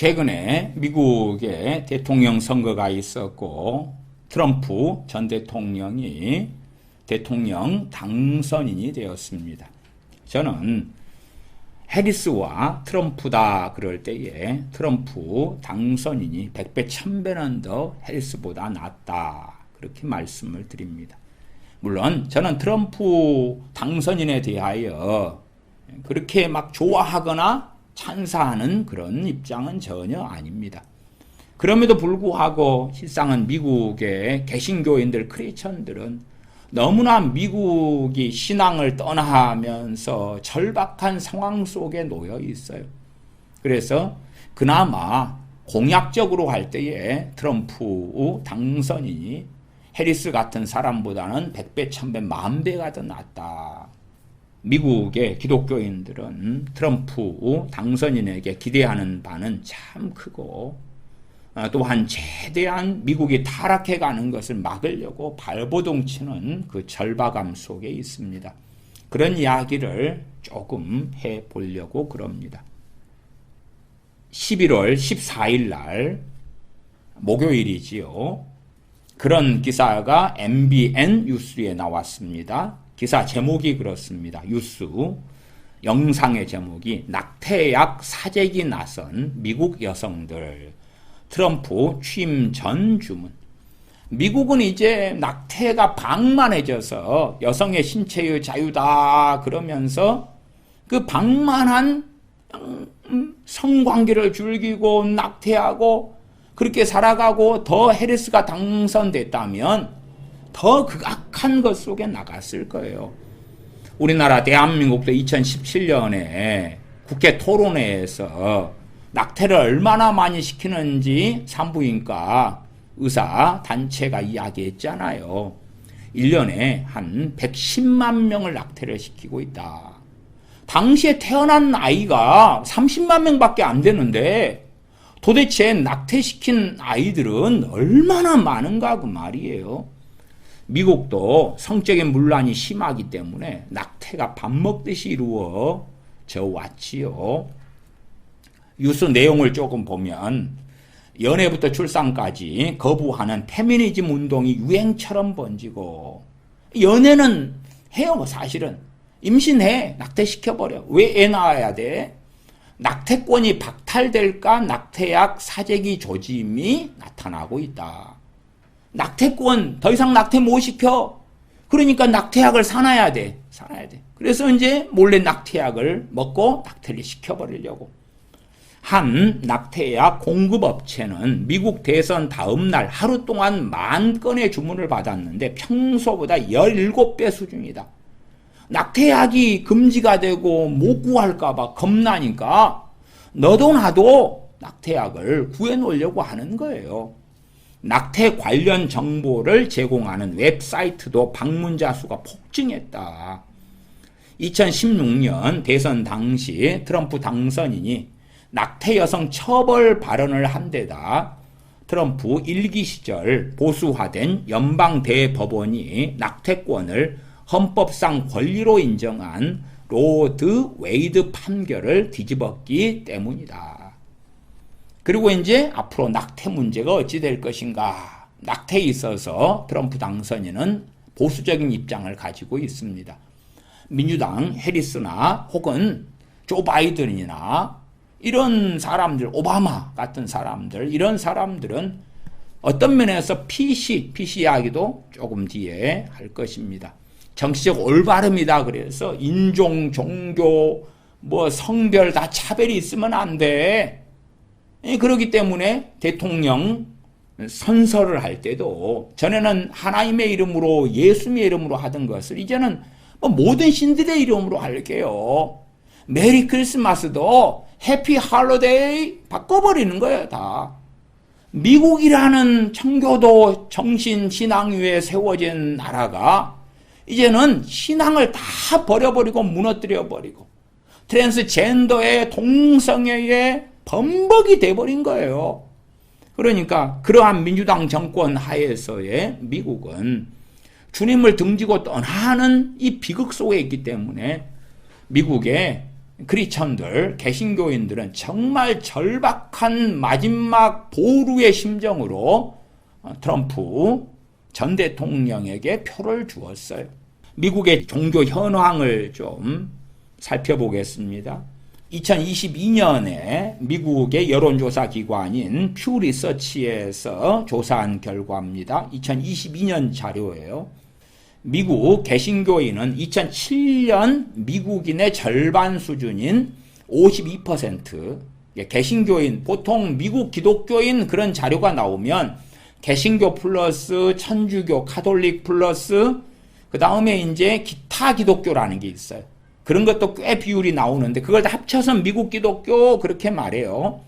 최근에 미국의 대통령 선거가 있었고 트럼프 전 대통령이 대통령 당선인이 되었습니다. 저는 해리스와 트럼프다 그럴 때에 트럼프 당선인이 100배 1000배는 더 해리스보다 낫다 그렇게 말씀을 드립니다. 물론 저는 트럼프 당선인에 대하여 그렇게 막 좋아하거나 찬사하는 그런 입장은 전혀 아닙니다. 그럼에도 불구하고 실상은 미국의 개신교인들, 크리스천들은 너무나 미국이 신앙을 떠나면서 절박한 상황 속에 놓여 있어요. 그래서 그나마 공약적으로 할 때에 트럼프 당선인이 해리스 같은 사람보다는 100배, 1000배, 10,000배가 더 낫다. 미국의 기독교인들은 트럼프 당선인에게 기대하는 바는 참 크고 또한 최대한 미국이 타락해가는 것을 막으려고 발버둥 치는 그 절박함 속에 있습니다. 그런 이야기를 조금 해보려고 그럽니다. 11월 14일 날 목요일이지요. 그런 기사가 MBN 뉴스에 나왔습니다. 기사 제목이 그렇습니다. 뉴스 영상의 제목이 낙태약 사재기 나선 미국 여성들 트럼프 취임 전 주문. 미국은 이제 낙태가 방만해져서 여성의 신체의 자유다 그러면서 그 방만한 성관계를 즐기고 낙태하고 그렇게 살아가고 더 해리스가 당선됐다면 더 극악한 것 속에 나갔을 거예요. 우리나라 대한민국도 2017년에 국회 토론회에서 낙태를 얼마나 많이 시키는지 산부인과 의사 단체가 이야기했잖아요. 1년에 한 110만 명을 낙태를 시키고 있다. 당시에 태어난 아이가 30만 명밖에 안 되는데 도대체 낙태시킨 아이들은 얼마나 많은가 그 말이에요. 미국도 성적인 문란이 심하기 때문에 낙태가 밥 먹듯이 이루어져 왔지요. 뉴스 내용을 조금 보면 연애부터 출산까지 거부하는 페미니즘 운동이 유행처럼 번지고 연애는 해요. 사실은 임신해 낙태시켜버려. 왜 애 낳아야 돼? 낙태권이 박탈될까 낙태약 사재기 조짐이 나타나고 있다. 낙태권 더 이상 낙태 못 시켜. 그러니까 낙태약을 사놔야 돼. 그래서 이제 몰래 낙태약을 먹고 낙태를 시켜버리려고. 한 낙태약 공급업체는 미국 대선 다음 날 하루 동안 10,000건의 주문을 받았는데 평소보다 17배 수준이다. 낙태약이 금지가 되고 못 구할까봐 겁나니까 너도 나도 낙태약을 구해놓으려고 하는 거예요. 낙태 관련 정보를 제공하는 웹사이트도 방문자 수가 폭증했다. 2016년 대선 당시 트럼프 당선인이 낙태 여성 처벌 발언을 한 데다 트럼프 1기 시절 보수화된 연방 대법원이 낙태권을 헌법상 권리로 인정한 로드 웨이드 판결을 뒤집었기 때문이다. 그리고 이제 앞으로 낙태 문제가 어찌 될 것인가. 낙태에 있어서 트럼프 당선인은 보수적인 입장을 가지고 있습니다. 민주당 해리스나 혹은 조 바이든이나 이런 사람들, 오바마 같은 사람들, 이런 사람들은 어떤 면에서 PC 이야기도 조금 뒤에 할 것입니다. 정치적 올바름이다 그래서 인종, 종교, 성별 다 차별이 있으면 안 돼. 그렇기 때문에 대통령 선서를 할 때도 전에는 하나님의 이름으로 예수님의 이름으로 하던 것을 이제는 모든 신들의 이름으로 할게요. 메리 크리스마스도 해피 할로데이 바꿔버리는 거예요, 다. 미국이라는 청교도 정신신앙 위에 세워진 나라가 이제는 신앙을 다 버려버리고 무너뜨려버리고 트랜스젠더의 동성애의 범벅이 돼버린 거예요. 그러니까 그러한 민주당 정권 하에서의 미국은 주님을 등지고 떠나는 이 비극 속에 있기 때문에 미국의 크리스천들, 개신교인들은 정말 절박한 마지막 보루의 심정으로 트럼프 전 대통령에게 표를 주었어요. 미국의 종교 현황을 좀 살펴보겠습니다. 2022년에 미국의 여론조사 기관인 퓨 리서치에서 조사한 결과입니다. 2022년 자료예요. 미국 개신교인은 2007년 미국인의 절반 수준인 52%, 개신교인, 보통 미국 기독교인 그런 자료가 나오면 개신교 플러스 천주교, 카톨릭 플러스 그 다음에 이제 기타 기독교라는 게 있어요. 그런 것도 꽤 비율이 나오는데 그걸 다 합쳐서 미국 기독교 그렇게 말해요.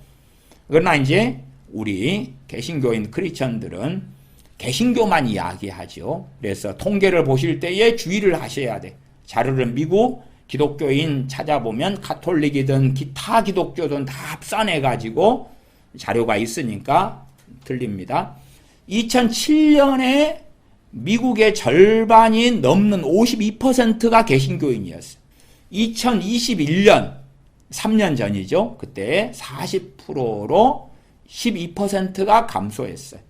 그러나 이제 우리 개신교인 크리스천들은 개신교만 이야기하죠. 그래서 통계를 보실 때에 주의를 하셔야 돼. 자료를 미국 기독교인 찾아보면 가톨릭이든 기타 기독교든 다 합산해가지고 자료가 있으니까 틀립니다. 2007년에 미국의 절반이 넘는 52%가 개신교인이었어요. 2021년, 3년 전이죠. 그때 40%로 12%가 감소했어요.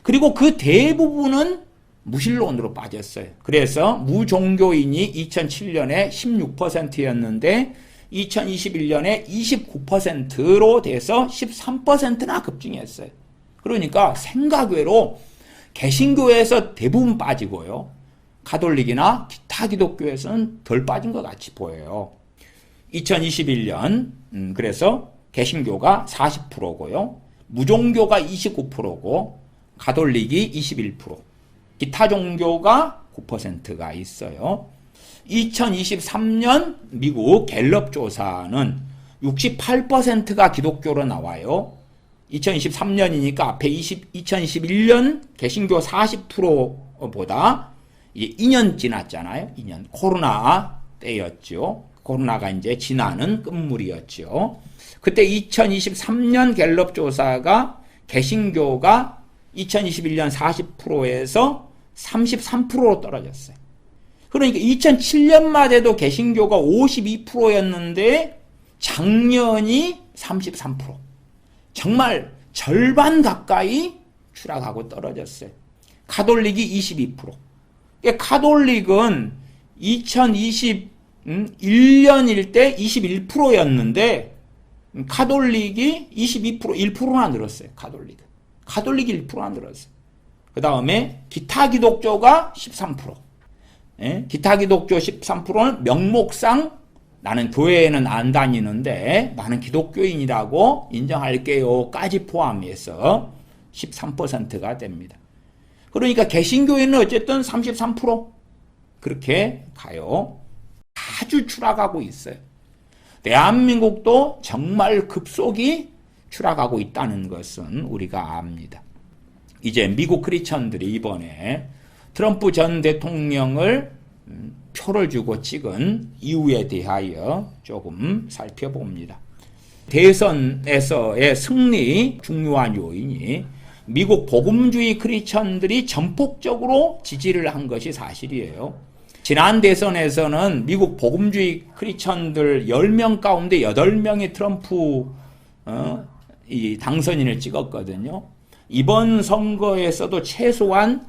그리고 그 대부분은 무신론으로 빠졌어요. 그래서 무종교인이 2007년에 16%였는데 2021년에 29%로 돼서 13%나 급증했어요. 그러니까 생각외로 개신교에서 대부분 빠지고요. 가톨릭이나 기타 기독교에서는 덜 빠진 것 같이 보여요. 2021년 그래서 개신교가 40%고요. 무종교가 29%고 가톨릭이 21%, 기타 종교가 9%가 있어요. 2023년 미국 갤럽 조사는 68%가 기독교로 나와요. 2023년이니까 앞에 2021년 개신교 40%보다 2년 지났잖아요. 2년. 코로나 때였죠. 코로나가 이제 지나는 끝물이었죠. 그때 2023년 갤럽 조사가 개신교가 2021년 40%에서 33%로 떨어졌어요. 그러니까 2007년만 해도 개신교가 52%였는데 작년이 33%. 정말 절반 가까이 추락하고 떨어졌어요. 가톨릭이 22%. 가톨릭은 2021년일 때 21%였는데 가톨릭이 22%, 1%나 늘었어요. 가톨릭이 1%나 늘었어요. 그 다음에 기타 기독교가 13%. 기타 기독교 13%는 명목상 나는 교회에는 안 다니는데 나는 기독교인이라고 인정할게요 까지 포함해서 13%가 됩니다. 그러니까 개신교회는 어쨌든 33% 그렇게 가요. 아주 추락하고 있어요. 대한민국도 정말 급속히 추락하고 있다는 것은 우리가 압니다. 이제 미국 크리스천들이 이번에 트럼프 전 대통령을 표를 주고 찍은 이유에 대하여 조금 살펴봅니다. 대선에서의 승리 중요한 요인이 미국 복음주의 크리스천들이 전폭적으로 지지를 한 것이 사실이에요. 지난 대선에서는 미국 복음주의 크리스천들 10명 가운데 8명이 트럼프 이 당선인을 찍었거든요. 이번 선거에서도 최소한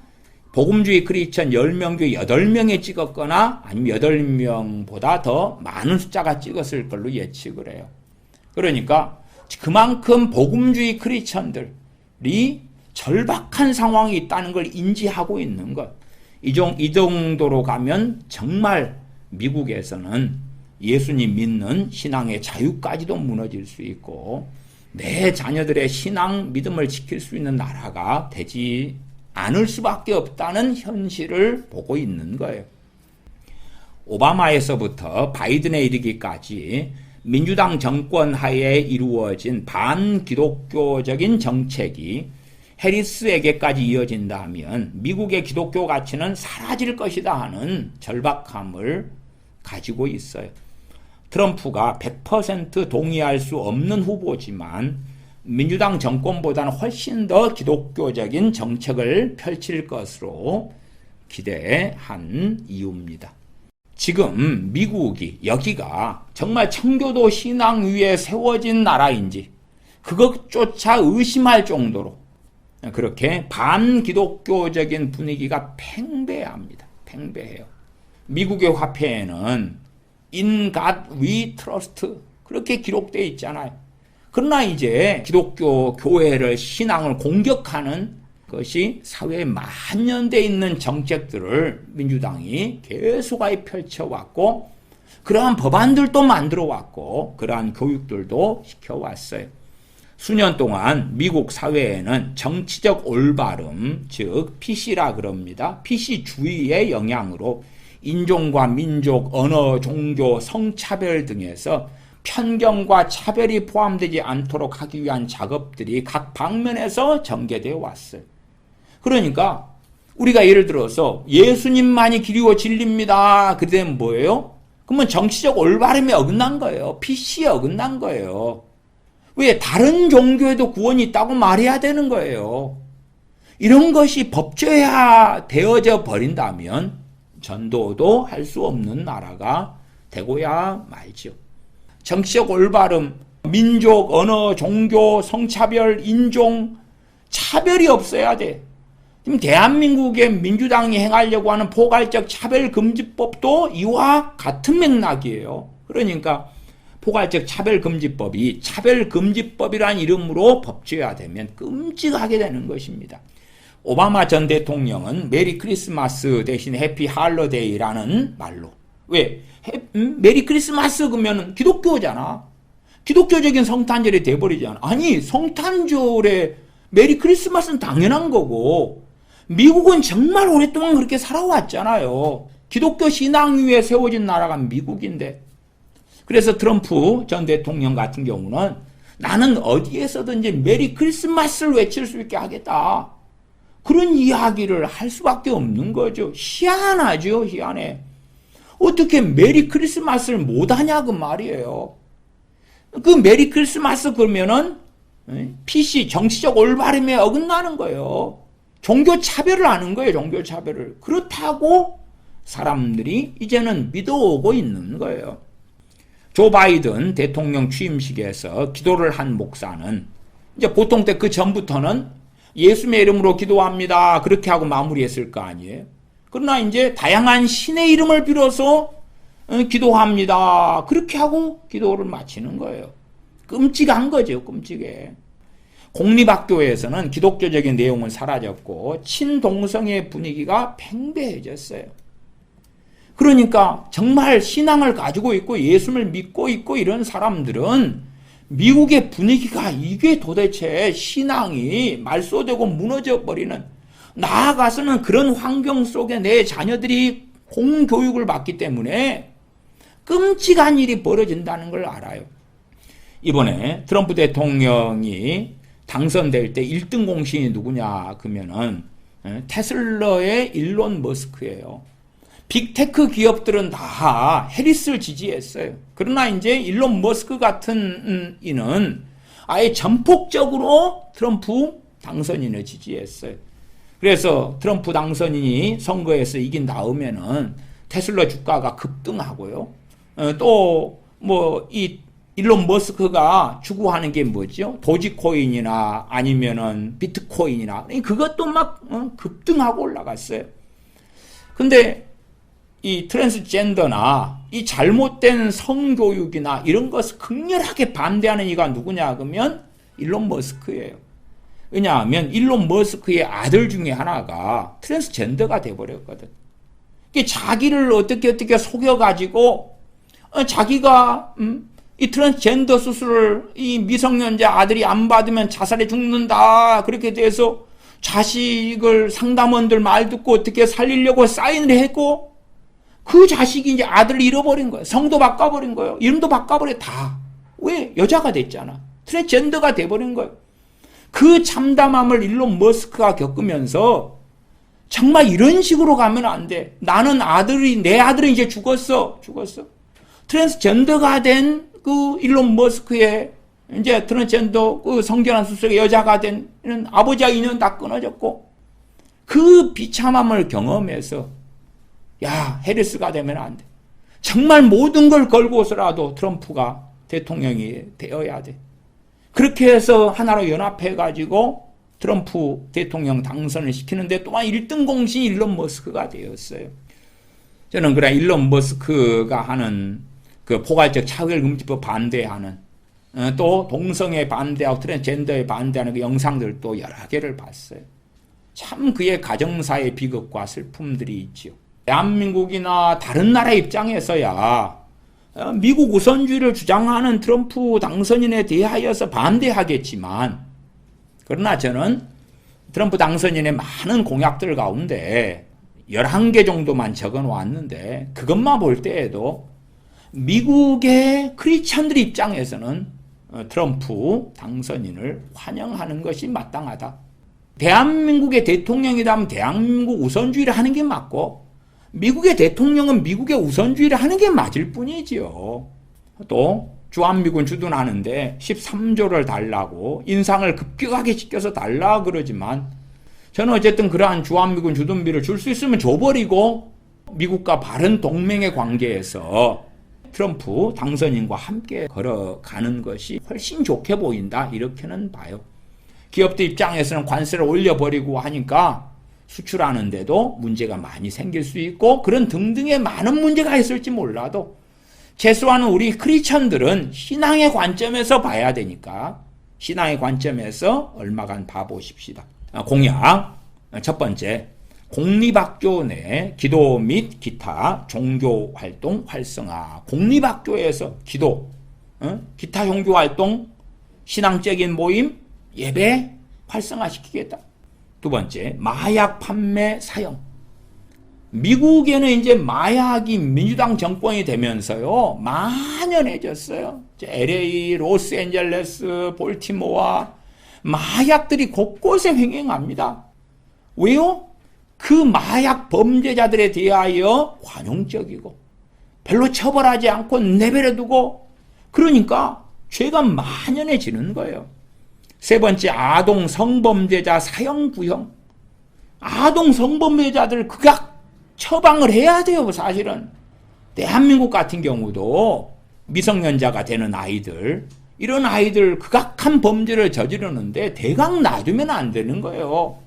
복음주의 크리스천 10명 중 8명이 찍었거나 아니면 8명보다 더 많은 숫자가 찍었을 걸로 예측을 해요. 그러니까 그만큼 복음주의 크리스천들이 절박한 상황이 있다는 걸 인지하고 있는 것. 이 정도로 가면 정말 미국에서는 예수님 믿는 신앙의 자유까지도 무너질 수 있고 내 자녀들의 신앙 믿음을 지킬 수 있는 나라가 되지 않을 수밖에 없다는 현실을 보고 있는 거예요. 오바마에서부터 바이든에 이르기까지 민주당 정권 하에 이루어진 반기독교적인 정책이 해리스에게까지 이어진다면 미국의 기독교 가치는 사라질 것이다 하는 절박함을 가지고 있어요. 트럼프가 100% 동의할 수 없는 후보지만 민주당 정권보다는 훨씬 더 기독교적인 정책을 펼칠 것으로 기대한 이유입니다. 지금 미국이 여기가 정말 청교도 신앙 위에 세워진 나라인지 그것조차 의심할 정도로 그렇게 반기독교적인 분위기가 팽배합니다. 팽배해요. 미국의 화폐에는 In God We Trust 그렇게 기록되어 있잖아요. 그러나 이제 기독교 교회를 신앙을 공격하는 것이 사회에 만연되어 있는 정책들을 민주당이 계속하게 펼쳐왔고 그러한 법안들도 만들어왔고 그러한 교육들도 시켜왔어요. 수년 동안 미국 사회에는 정치적 올바름, 즉 PC라 그럽니다. PC주의의 영향으로 인종과 민족, 언어, 종교, 성차별 등에서 편견과 차별이 포함되지 않도록 하기 위한 작업들이 각 방면에서 전개되어 왔어요. 그러니까 우리가 예를 들어서 예수님만이 길이고 진리입니다. 그때는 뭐예요? 그러면 정치적 올바름에 어긋난 거예요. PC에 어긋난 거예요. 왜? 다른 종교에도 구원이 있다고 말해야 되는 거예요. 이런 것이 법제화 되어져 버린다면 전도도 할 수 없는 나라가 되고야 말죠. 정치적 올바름, 민족, 언어, 종교, 성차별, 인종, 차별이 없어야 돼. 지금 대한민국의 민주당이 행하려고 하는 포괄적 차별금지법도 이와 같은 맥락이에요. 그러니까 포괄적 차별금지법이 차별금지법이라는 이름으로 법제화되면 끔찍하게 되는 것입니다. 오바마 전 대통령은 메리 크리스마스 대신 해피 할러데이라는 말로 왜? 메리 크리스마스 그러면 기독교잖아. 기독교적인 성탄절이 돼버리잖아. 아니 성탄절에 메리 크리스마스는 당연한 거고 미국은 정말 오랫동안 그렇게 살아왔잖아요. 기독교 신앙 위에 세워진 나라가 미국인데 그래서 트럼프 전 대통령 같은 경우는 나는 어디에서든지 메리 크리스마스를 외칠 수 있게 하겠다. 그런 이야기를 할 수밖에 없는 거죠. 희한하죠. 희한해. 어떻게 메리 크리스마스를 못하냐 그 말이에요. 그 메리 크리스마스 그러면은 PC 정치적 올바름에 어긋나는 거예요. 종교 차별을 하는 거예요. 종교 차별을. 그렇다고 사람들이 이제는 믿어오고 있는 거예요. 조 바이든 대통령 취임식에서 기도를 한 목사는 이제 보통 때 그 전부터는 예수님의 이름으로 기도합니다. 그렇게 하고 마무리했을 거 아니에요. 그러나 이제 다양한 신의 이름을 빌어서 기도합니다. 그렇게 하고 기도를 마치는 거예요. 끔찍한 거죠. 끔찍해. 공립학교에서는 기독교적인 내용은 사라졌고 친동성의 분위기가 팽배해졌어요. 그러니까 정말 신앙을 가지고 있고 예수를 믿고 있고 이런 사람들은 미국의 분위기가 이게 도대체 신앙이 말소되고 무너져 버리는 나아가서는 그런 환경 속에 내 자녀들이 공교육을 받기 때문에 끔찍한 일이 벌어진다는 걸 알아요. 이번에 트럼프 대통령이 당선될 때 1등 공신이 누구냐 그러면은 테슬라의 일론 머스크예요. 빅테크 기업들은 다 해리스를 지지했어요. 그러나 이제 일론 머스크 같은 이는 아예 전폭적으로 트럼프 당선인을 지지했어요. 그래서 트럼프 당선인이 선거에서 이긴 다음에는 테슬라 주가가 급등하고요. 또 뭐 이 일론 머스크가 추구하는 게 뭐죠? 도지코인이나 아니면은 비트코인이나 그것도 막 급등하고 올라갔어요. 근데 이 트랜스젠더나 이 잘못된 성교육이나 이런 것을 극렬하게 반대하는 이가 누구냐 그러면 일론 머스크예요. 왜냐하면 일론 머스크의 아들 중에 하나가 트랜스젠더가 돼버렸거든. 자기를 어떻게 속여가지고 자기가 이 트랜스젠더 수술을 이 미성년자 아들이 안 받으면 자살해 죽는다 그렇게 돼서 자식을 상담원들 말 듣고 어떻게 살리려고 사인을 했고 그 자식이 이제 아들을 잃어버린 거예요. 성도 바꿔버린 거예요. 이름도 바꿔버려 다. 왜? 여자가 됐잖아. 트랜스젠더가 돼버린 거예요. 그 참담함을 일론 머스크가 겪으면서 정말 이런 식으로 가면 안 돼. 나는 내 아들은 이제 죽었어. 트랜스젠더가 된 그 일론 머스크의 이제 트랜스젠더 그 성전환 수술의 여자가 된 아버지와 인연 다 끊어졌고 그 비참함을 경험해서 야, 해리스가 되면 안 돼. 정말 모든 걸 걸고서라도 트럼프가 대통령이 되어야 돼. 그렇게 해서 하나로 연합해가지고 트럼프 대통령 당선을 시키는데 또한 1등 공신이 일론 머스크가 되었어요. 저는 그래 일론 머스크가 하는 그 포괄적 차별금지법 반대하는 또 동성애 반대하고 트랜스젠더에 반대하는 그 영상들도 여러 개를 봤어요. 참 그의 가정사의 비극과 슬픔들이 있지요. 대한민국이나 다른 나라 입장에서야 미국 우선주의를 주장하는 트럼프 당선인에 대하여서 반대하겠지만, 그러나 저는 트럼프 당선인의 많은 공약들 가운데 11개 정도만 적어 놓았는데 그것만 볼 때에도 미국의 크리스천들 입장에서는 트럼프 당선인을 환영하는 것이 마땅하다. 대한민국의 대통령이라면 대한민국 우선주의를 하는 게 맞고 미국의 대통령은 미국의 우선주의를 하는 게 맞을 뿐이지요. 또 주한미군 주둔하는데 13조를 달라고 인상을 급격하게 시켜서 달라 그러지만 저는 어쨌든 그러한 주한미군 주둔비를 줄 수 있으면 줘버리고 미국과 바른 동맹의 관계에서 트럼프 당선인과 함께 걸어가는 것이 훨씬 좋게 보인다, 이렇게는 봐요. 기업들 입장에서는 관세를 올려버리고 하니까 수출하는데도 문제가 많이 생길 수 있고 그런 등등의 많은 문제가 있을지 몰라도 최소한 우리 크리스천들은 신앙의 관점에서 봐야 되니까 신앙의 관점에서 얼마간 봐보십시다. 공약 첫 번째, 공립학교 내 기도 및 기타 종교활동 활성화. 공립학교에서 기도, 기타 종교활동, 신앙적인 모임, 예배 활성화시키겠다. 두 번째, 마약 판매 사형. 미국에는 이제 마약이 민주당 정권이 되면서요 만연해졌어요. LA, 로스앤젤레스, 볼티모어 마약들이 곳곳에 횡행합니다. 왜요? 그 마약 범죄자들에 대하여 관용적이고 별로 처벌하지 않고 내버려두고 그러니까 죄가 만연해지는 거예요. 세 번째, 아동 성범죄자 사형 구형. 아동 성범죄자들 극악 처방을 해야 돼요. 사실은 대한민국 같은 경우도 미성년자가 되는 아이들, 이런 아이들 극악한 범죄를 저지르는데 대강 놔두면 안 되는 거예요.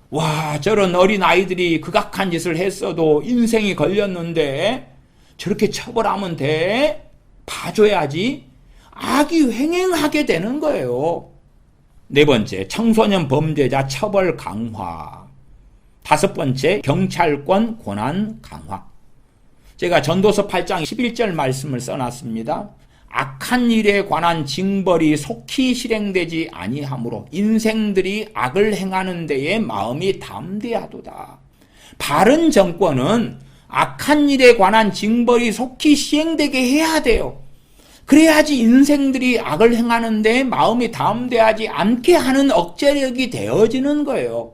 와, 저런 어린 아이들이 극악한 짓을 했어도 인생이 걸렸는데 저렇게 처벌하면 돼? 봐줘야지. 악이 횡행하게 되는 거예요. 네 번째, 청소년 범죄자 처벌 강화. 다섯 번째, 경찰권 권한 강화. 제가 전도서 8장 11절 말씀을 써놨습니다. 악한 일에 관한 징벌이 속히 실행되지 아니하므로 인생들이 악을 행하는 데에 마음이 담대하도다. 바른 정권은 악한 일에 관한 징벌이 속히 시행되게 해야 돼요. 그래야지 인생들이 악을 행하는 데 마음이 담대하지 않게 하는 억제력이 되어지는 거예요.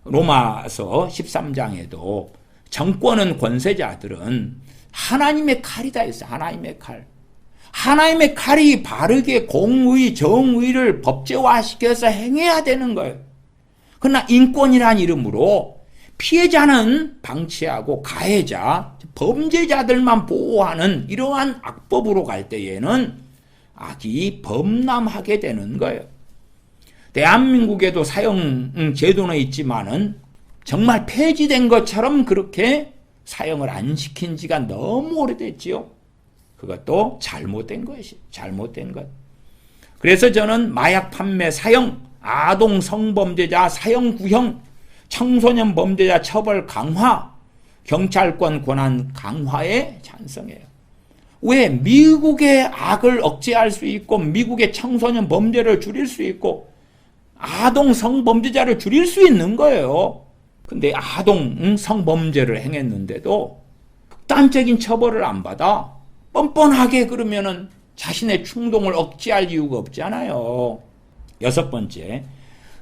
로마서 13장에도 정권은 권세자들은 하나님의 칼이다 했어요. 하나님의 칼. 하나님의 칼이 바르게 공의, 정의를 법제화시켜서 행해야 되는 거예요. 그러나 인권이란 이름으로 피해자는 방치하고 가해자, 범죄자들만 보호하는 이러한 악법으로 갈 때에는 악이 범람하게 되는 거예요. 대한민국에도 사형 제도는 있지만은 정말 폐지된 것처럼 그렇게 사형을 안 시킨 지가 너무 오래됐지요. 그것도 잘못된 것이, 잘못된 것. 그래서 저는 마약 판매 사형, 아동 성범죄자 사형 구형, 청소년 범죄자 처벌 강화, 경찰권 권한 강화에 찬성해요. 왜? 미국의 악을 억제할 수 있고 미국의 청소년 범죄를 줄일 수 있고 아동 성범죄자를 줄일 수 있는 거예요. 근데 아동 성범죄를 행했는데도 극단적인 처벌을 안 받아. 뻔뻔하게 그러면은 자신의 충동을 억제할 이유가 없잖아요. 여섯 번째,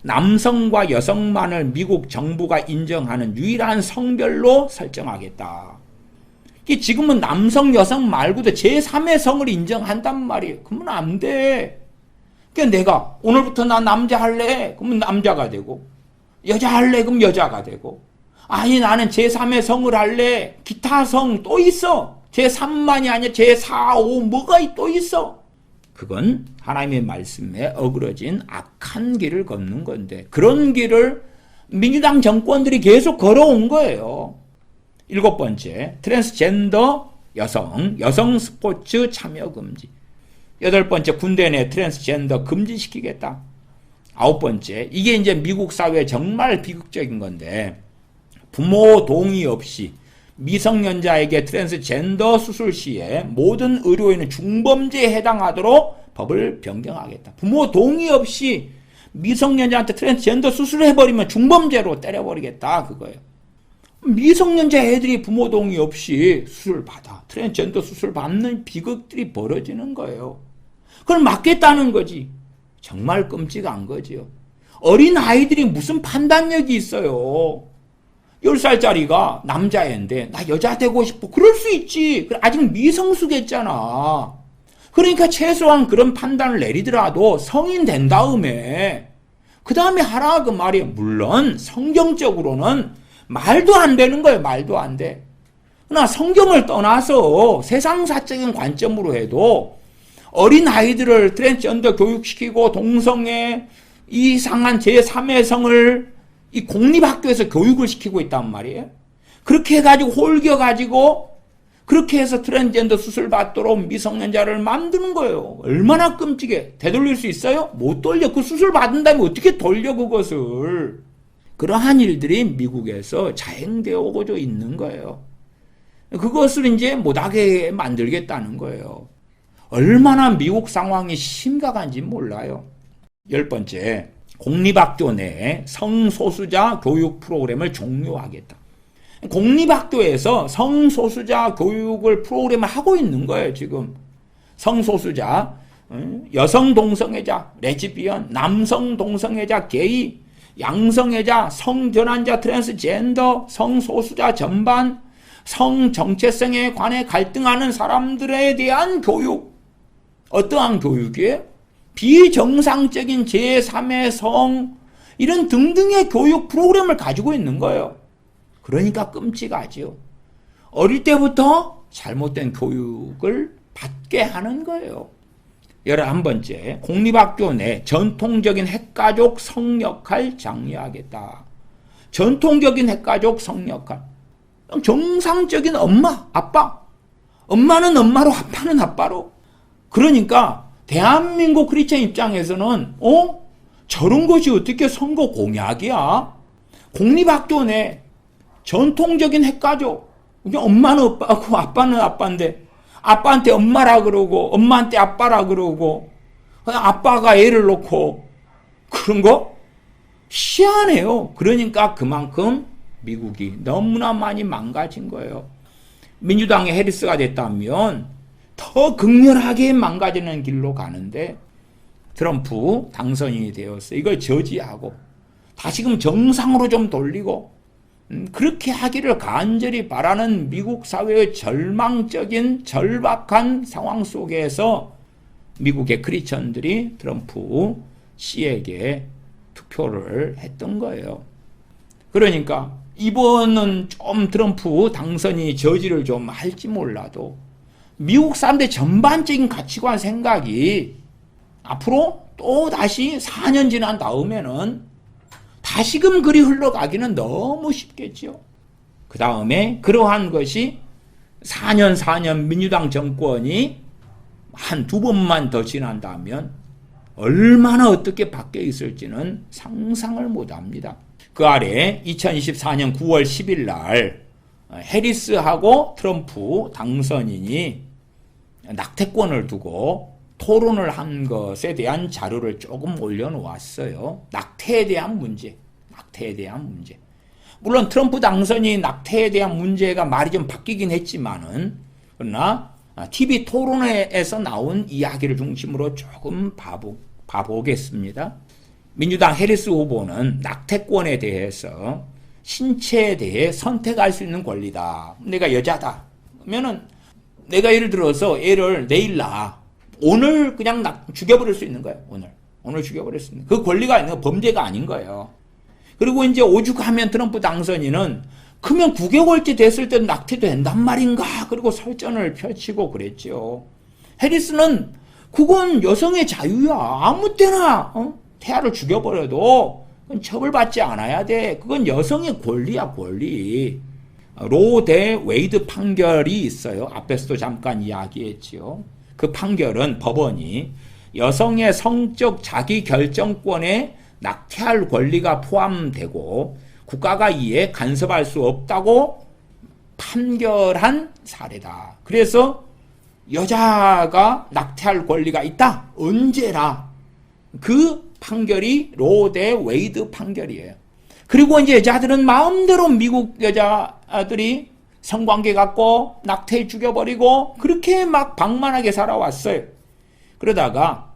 남성과 여성만을 미국 정부가 인정하는 유일한 성별로 설정하겠다. 지금은 남성, 여성 말고도 제3의 성을 인정한단 말이에요. 그러면 안 돼. 그러니까 내가 오늘부터 나 남자 할래? 그러면 남자가 되고, 여자 할래? 그럼 여자가 되고, 아니 나는 제3의 성을 할래? 기타 성 또 있어. 제3만이 아니야. 제4, 5 뭐가 또 있어? 그건 하나님의 말씀에 어그러진 악한 길을 걷는 건데 그런 길을 민주당 정권들이 계속 걸어온 거예요. 7번째, 트랜스젠더 여성 스포츠 참여 금지. 8번째, 군대 내 트랜스젠더 금지시키겠다. 9번째, 이게 이제 미국 사회에 정말 비극적인 건데 부모 동의 없이 미성년자에게 트랜스젠더 수술 시에 모든 의료인은 중범죄에 해당하도록 법을 변경하겠다. 부모 동의 없이 미성년자한테 트랜스젠더 수술을 해버리면 중범죄로 때려버리겠다 그거예요. 미성년자 애들이 부모 동의 없이 수술 받아. 트랜스젠더 수술 받는 비극들이 벌어지는 거예요. 그걸 막겠다는 거지. 정말 끔찍한 거지요. 어린 아이들이 무슨 판단력이 있어요. 10살짜리가 남자애인데 나 여자 되고 싶어. 그럴 수 있지. 아직 미성숙했잖아. 그러니까 최소한 그런 판단을 내리더라도 성인 된 다음에 그 다음에 하라 그 말이에요. 물론 성경적으로는 말도 안 되는 거예요. 말도 안 돼. 그러나 성경을 떠나서 세상사적인 관점으로 해도 어린 아이들을 트랜스젠더 교육시키고 동성애 이상한 제3의 성을 이 공립학교에서 교육을 시키고 있단 말이에요. 그렇게 해가지고 홀겨가지고 그렇게 해서 트랜스젠더 수술 받도록 미성년자를 만드는 거예요. 얼마나 끔찍해. 되돌릴 수 있어요? 못 돌려. 그 수술 받은 다음에 어떻게 돌려 그것을. 그러한 일들이 미국에서 자행되어 오고 있는 거예요. 그것을 이제 못하게 만들겠다는 거예요. 얼마나 미국 상황이 심각한지 몰라요. 10번째, 공립학교 내에 성소수자 교육 프로그램을 종료하겠다. 공립학교에서 성소수자 교육을 프로그램을 하고 있는 거예요, 지금. 성소수자, 여성 동성애자, 레즈비언, 남성 동성애자, 게이, 양성애자, 성전환자, 트랜스젠더, 성소수자 전반, 성정체성에 관해 갈등하는 사람들에 대한 교육. 어떠한 교육이에요? 비정상적인 제3의 성, 이런 등등의 교육 프로그램을 가지고 있는 거예요. 그러니까 끔찍하지요. 어릴 때부터 잘못된 교육을 받게 하는 거예요. 11번째, 공립학교 내 전통적인 핵가족 성역할 장려하겠다. 전통적인 핵가족 성역할. 정상적인 엄마, 아빠. 엄마는 엄마로, 아빠는 아빠로. 그러니까 대한민국 크리스천 입장에서는 저런 것이 어떻게 선거 공약이야? 공립학교 내 전통적인 핵가족. 엄마는 오빠고 아빠는 아빠인데 아빠한테 엄마라 그러고 엄마한테 아빠라 그러고 아빠가 애를 놓고 그런 거 희한해요. 그러니까 그만큼 미국이 너무나 많이 망가진 거예요. 민주당의 해리스가 됐다면 더 극렬하게 망가지는 길로 가는데 트럼프 당선인이 되었어요. 이걸 저지하고 다시금 정상으로 좀 돌리고 그렇게 하기를 간절히 바라는 미국 사회의 절망적인 절박한 상황 속에서 미국의 크리스천들이 트럼프 씨에게 투표를 했던 거예요. 그러니까 이번은 좀 트럼프 당선이 저지를 좀 할지 몰라도 미국 사람들의 전반적인 가치관 생각이 앞으로 또 다시 4년 지난 다음에는 다시금 그리 흘러가기는 너무 쉽겠죠. 그 다음에 그러한 것이 4년 민주당 정권이 한 2번만 더 지난다면 얼마나 어떻게 바뀌어 있을지는 상상을 못합니다. 그 아래 2024년 9월 10일 날 해리스하고 트럼프 당선인이 낙태권을 두고 토론을 한 것에 대한 자료를 조금 올려놓았어요. 낙태에 대한 문제. 물론 트럼프 당선이 낙태에 대한 문제가 말이 좀 바뀌긴 했지만은 그러나 TV 토론회에서 나온 이야기를 중심으로 조금 봐보겠습니다. 민주당 해리스 후보는 낙태권에 대해서 신체에 대해 선택할 수 있는 권리다. 내가 여자다. 그러면은 내가 예를 들어서 애를 내일 낳아. 오늘 그냥 죽여버릴 수 있는 거예요. 오늘 죽여버릴 수 있는. 그 권리가 있는 거 범죄가 아닌 거예요. 그리고 이제 오죽하면 트럼프 당선인은 그러면 9개월째 됐을 때도 낙태도 된단 말인가? 그리고 설전을 펼치고 그랬죠. 해리스는 그건 여성의 자유야. 아무 때나 태아를 죽여버려도 그건 처벌받지 않아야 돼. 그건 여성의 권리야, 권리. 로 대 웨이드 판결이 있어요. 앞에서도 잠깐 이야기했죠. 그 판결은 법원이 여성의 성적 자기결정권에 낙태할 권리가 포함되고 국가가 이에 간섭할 수 없다고 판결한 사례다. 그래서 여자가 낙태할 권리가 있다. 언제나. 그 판결이 로 대 웨이드 판결이에요. 그리고 이제 여자들은 마음대로 미국 여자들이 성관계 갖고 낙태 죽여버리고 그렇게 막 방만하게 살아왔어요. 그러다가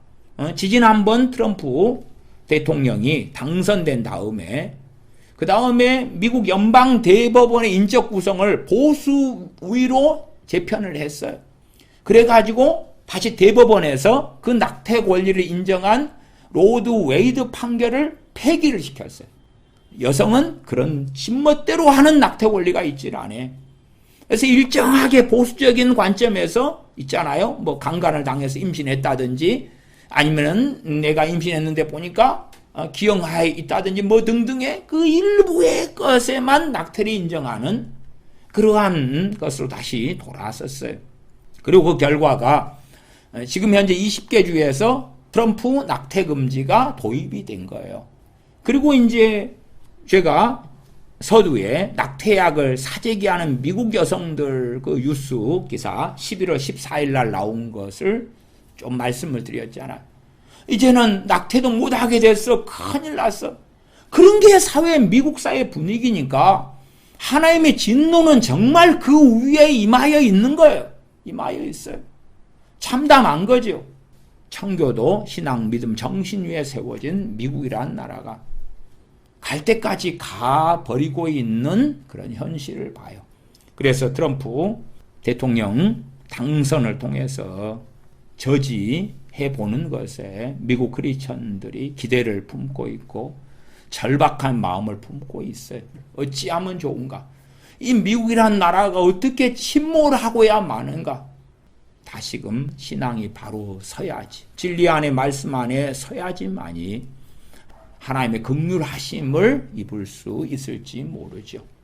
지지난번 트럼프 대통령이 당선된 다음에 그 다음에 미국 연방 대법원의 인적 구성을 보수 우위로 재편을 했어요. 그래가지고 다시 대법원에서 그 낙태 권리를 인정한 로드 웨이드 판결을 폐기를 시켰어요. 여성은 그런 신멋대로 하는 낙태 권리가 있질 않아요. 그래서 일정하게 보수적인 관점에서 있잖아요. 뭐 강간을 당해서 임신했다든지 아니면은 내가 임신했는데 보니까 기형하에 있다든지 뭐 등등의 그 일부의 것에만 낙태를 인정하는 그러한 것으로 다시 돌아섰어요. 그리고 그 결과가 지금 현재 20개 주에서 트럼프 낙태 금지가 도입이 된 거예요. 그리고 이제 제가 서두에 낙태약을 사재기하는 미국 여성들 그 뉴스 기사 11월 14일 날 나온 것을 좀 말씀을 드렸잖아요. 이제는 낙태도 못하게 됐어. 큰일 났어. 그런 게 미국 사회 분위기니까 하나님의 진노는 정말 그 위에 임하여 있는 거예요. 임하여 있어요. 참담한 거죠. 청교도, 신앙, 믿음, 정신 위에 세워진 미국이라는 나라가 갈 때까지 가버리고 있는 그런 현실을 봐요. 그래서 트럼프 대통령 당선을 통해서 저지해보는 것에 미국 크리스천들이 기대를 품고 있고 절박한 마음을 품고 있어요. 어찌하면 좋은가? 이 미국이라는 나라가 어떻게 침몰하고야 마는가? 다시금 신앙이 바로 서야지. 진리 안에 말씀 안에 서야지만이 하나님의 긍휼하심을 입을 수 있을지 모르죠.